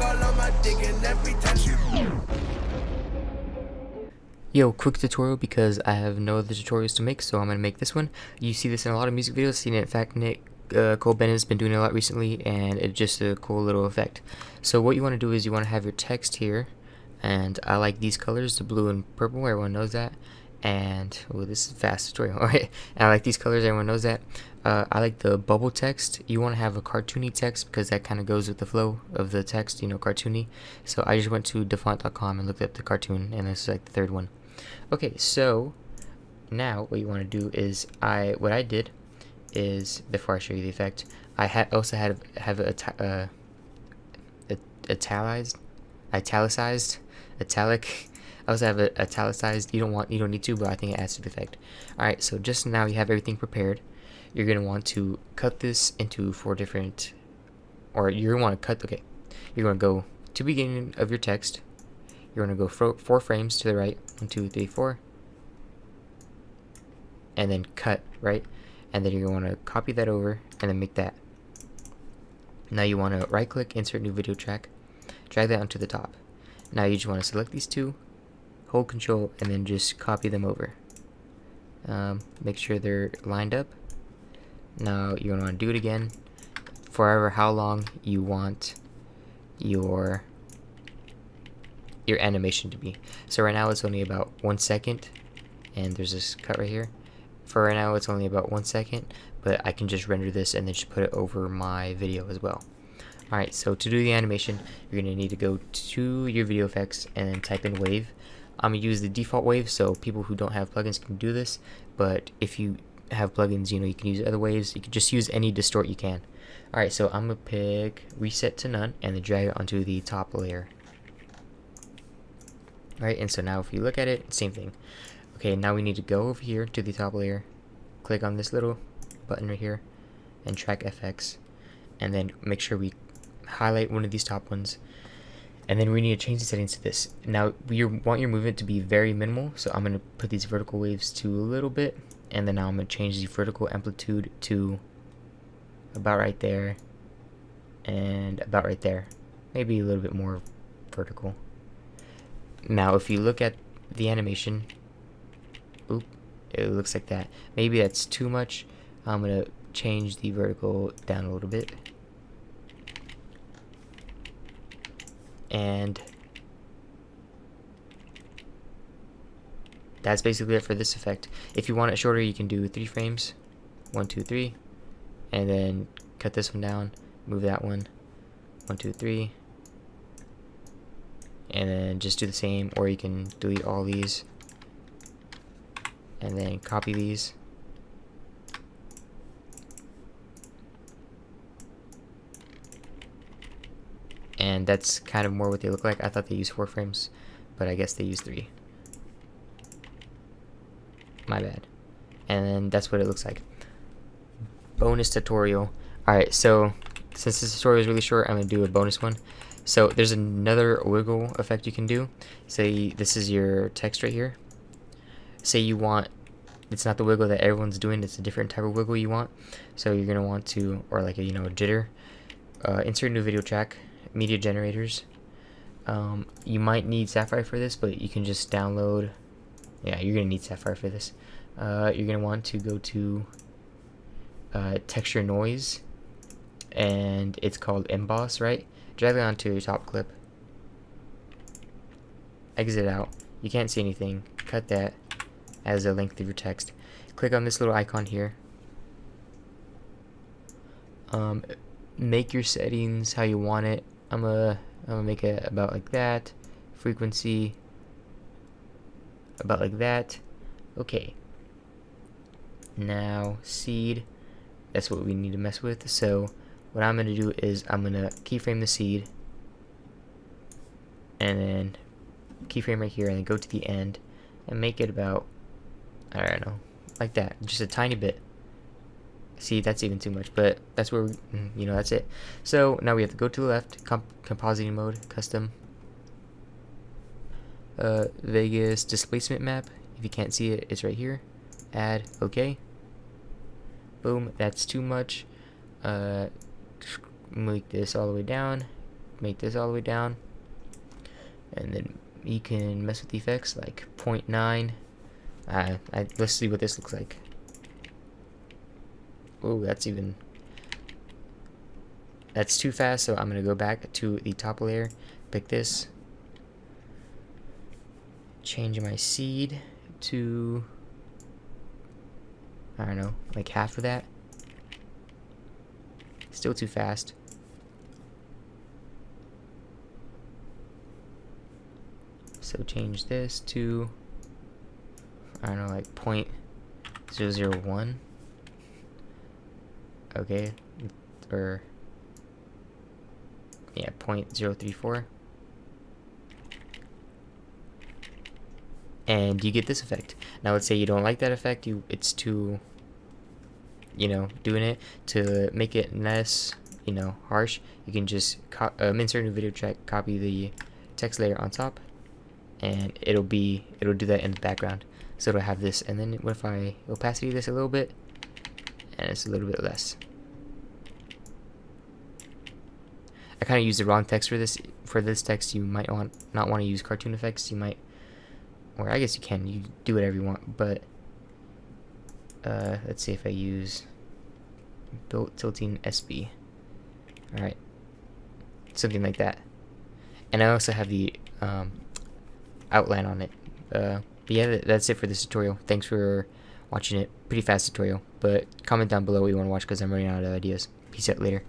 all on my dick and every time she. Yo, quick tutorial because I have no other tutorials to make, so I'm going to make this one. You see this in a lot of music videos, seen it. In fact, Cole Bennett has been doing it a lot recently, and it's just a cool little effect. So what you want to do is you want to have your text here, and I like these colors, the blue and purple, everyone knows that. And, oh, this is a fast tutorial, alright. I like these colors, everyone knows that. I like the bubble text. You want to have a cartoony text because that kind of goes with the flow of the text, you know, cartoony. So I just went to defont.com and looked up the cartoon, and this is like the third one. Okay, so now what you want to do is what I did is, before I show you the effect, I also have italicized. I also have it italicized. You don't need to, but I think it adds to the effect. All right, so just now you have everything prepared. You're gonna want to cut this into 4 different, or you're gonna want to cut. Okay, you're gonna go to beginning of your text. You're gonna go 4 frames to the right. 1, 2, 3, 4, and then cut, right? And then you're gonna want to copy that over and then make that. Now you want to right click, insert new video track, drag that onto the top. Now you just want to select these 2, hold control, and then just copy them over. Make sure they're lined up. Now you're gonna want to do it again for how long you want your animation to be. So right now it's only about 1 second, and there's this cut right here. For right now it's only about 1 second, but I can just render this and then just put it over my video as well. Alright, so to do the animation, you're going to need to go to your video effects and then type in wave. I'm going to use the default wave, so people who don't have plugins can do this, but if you have plugins, you know, you can use other waves. You can just use any distort you can. Alright, so I'm going to pick reset to none and then drag it onto the top layer. Alright, and so now if you look at it, same thing. Okay, now we need to go over here to the top layer, click on this little button right here, and track FX, and then make sure we highlight one of these top ones, and then we need to change the settings to this. Now we want your movement to be very minimal, so I'm going to put these vertical waves to a little bit, and then now I'm going to change the vertical amplitude to about right there, and about right there, maybe a little bit more vertical. Now if you look at the animation, oop, it looks like that. Maybe that's too much. I'm going to change the vertical down a little bit. And that's basically it for this effect. If you want it shorter, you can do 3 frames. 1, 2, 3. And then cut this one down. Move that one. 1, 2, 3. And then just do the same, or you can delete all these and then copy these. And that's kind of more what they look like. I thought they used 4 frames, but I guess they used 3. My bad. And then that's what it looks like. Bonus tutorial. Alright, so since this tutorial is really short, I'm going to do a bonus one. So there's another wiggle effect you can do. Say this is your text right here. Say you want, it's not the wiggle that everyone's doing, it's a different type of wiggle you want. So you're going to want to, or like a, you know, a jitter. Insert new video track, media generators. You might need Sapphire for this, but you can just download. Yeah, you're going to need Sapphire for this. You're going to want to go to texture noise, and it's called emboss, right? Drag it onto your top clip, exit out, you can't see anything, cut that as the length of your text, click on this little icon here, make your settings how you want it. I'm gonna make it about like that, frequency about like that. Okay, now seed, that's what we need to mess with. So what I'm going to do is I'm going to keyframe the seed, and then keyframe right here, and then go to the end and make it about, I don't know, like that, just a tiny bit. See, that's even too much, but that's where you know, that's it. So now we have to go to the left, compositing mode, custom, Vegas displacement map. If you can't see it, it's right here. Add, okay. Boom, that's too much. Make this all the way down. make this all the way down, and then you can mess with the effects like 0.9. Let's see what this looks like. Oh, that's too fast, so I'm gonna go back to the top layer, pick this, change my seed to, I don't know, like half of that. Still too fast. So change this to, I don't know, like 0.001. Okay, or yeah, 0.034. And you get this effect. Now let's say you don't like that effect, it's too, doing it to make it less, harsh. You can just insert a new video track, copy the text layer on top, and it'll do that in the background. So it'll have this, and then what if I opacity this a little bit, and it's a little bit less. I kind of used the wrong text for this. For this text, you might not want to use cartoon effects. You might, or I guess you can. You do whatever you want. But let's see if I use built tilting SB. All right, something like that. And I also have the outline on it. But yeah, that's it for this tutorial. Thanks for watching it. Pretty fast tutorial. But comment down below what you want to watch because I'm running out of ideas. Peace out later.